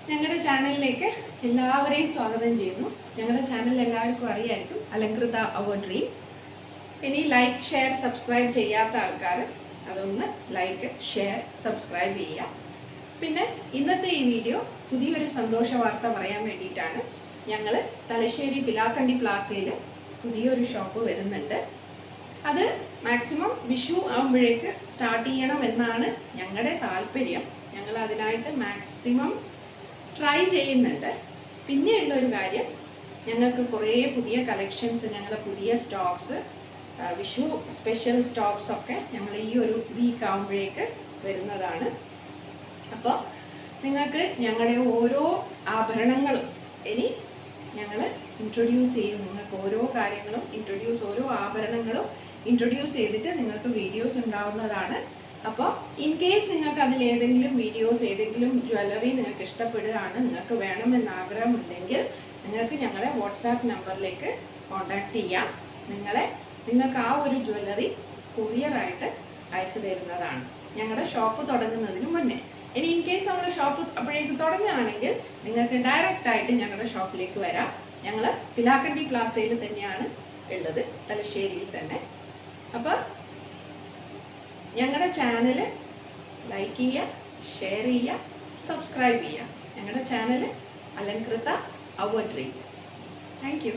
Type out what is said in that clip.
ഞങ്ങളുടെ ചാനലിലേക്ക് എല്ലാവരെയും സ്വാഗതം ചെയ്യുന്നു. ഞങ്ങളുടെ ചാനൽ എല്ലാവർക്കും അറിയായിരിക്കും, അലങ്കൃത അവർ ഡ്രീം. ഇനി ലൈക്ക്, ഷെയർ, സബ്സ്ക്രൈബ് ചെയ്യാത്ത ആൾക്കാർ അതൊന്ന് ലൈക്ക്, ഷെയർ, സബ്സ്ക്രൈബ് ചെയ്യുക. പിന്നെ ഇന്നത്തെ ഈ വീഡിയോ പുതിയൊരു സന്തോഷ വാർത്ത പറയാൻ വേണ്ടിയിട്ടാണ്. ഞങ്ങൾ തലശ്ശേരി പിലാക്കണ്ടി പ്ലാസയിൽ പുതിയൊരു ഷോപ്പ് വരുന്നുണ്ട്. അത് മാക്സിമം വിഷു ആകുമ്പോഴേക്ക് സ്റ്റാർട്ട് ചെയ്യണം എന്നാണ് ഞങ്ങളുടെ താല്പര്യം. ഞങ്ങൾ അതിനായിട്ട് മാക്സിമം ട്രൈ ചെയ്യുന്നുണ്ട്. പിന്നെയുള്ളൊരു കാര്യം, ഞങ്ങൾക്ക് കുറേ പുതിയ കളക്ഷൻസ്, ഞങ്ങളുടെ പുതിയ സ്റ്റോക്സ്, വിഷു സ്പെഷ്യൽ സ്റ്റോക്സ് ഒക്കെ ഞങ്ങൾ ഈ ഒരു വീക്ക് ആകുമ്പോഴേക്ക് വരുന്നതാണ്. അപ്പോൾ നിങ്ങൾക്ക് ഞങ്ങളുടെ ഓരോ ആഭരണങ്ങളും ഇനി ഞങ്ങൾ ഇൻട്രൊഡ്യൂസ് ചെയ്യും. നിങ്ങൾക്ക് ഓരോ കാര്യങ്ങളും ഓരോ ആഭരണങ്ങളും ഇൻട്രൊഡ്യൂസ് ചെയ്തിട്ട് നിങ്ങൾക്ക് വീഡിയോസ് ഉണ്ടാവുന്നതാണ്. അപ്പോൾ ഇൻ കേസ് നിങ്ങൾക്ക് അതിലേതെങ്കിലും വീഡിയോസ്, ഏതെങ്കിലും ജ്വല്ലറി നിങ്ങൾക്ക് ഇഷ്ടപ്പെടുകയാണ്, നിങ്ങൾക്ക് വേണമെന്ന് ആഗ്രഹമുണ്ടെങ്കിൽ നിങ്ങൾക്ക് ഞങ്ങളെ വാട്സാപ്പ് നമ്പറിലേക്ക് കോൺടാക്റ്റ് ചെയ്യാം. നിങ്ങൾക്ക് ആ ഒരു ജ്വല്ലറി കൊറിയറായിട്ട് അയച്ചു തരുന്നതാണ് ഞങ്ങളുടെ ഷോപ്പ് തുടങ്ങുന്നതിന് മുന്നേ. ഇനി ഇൻ കേസ് നമ്മുടെ ഷോപ്പ് അപ്പോഴേക്ക് തുടങ്ങുകയാണെങ്കിൽ നിങ്ങൾക്ക് ഡയറക്റ്റായിട്ട് ഞങ്ങളുടെ ഷോപ്പിലേക്ക് വരാം. ഞങ്ങൾ പിലാക്കണ്ടി പ്ലാസയിൽ തന്നെയാണ് ഉള്ളത്, തലശ്ശേരിയിൽ തന്നെ. അപ്പോൾ ഞങ്ങളുടെ ചാനൽ ലൈക്ക് ചെയ്യുക, ഷെയർ ചെയ്യുക, സബ്സ്ക്രൈബ് ചെയ്യുക. ഞങ്ങളുടെ channel Alankrita our dream. Thank U.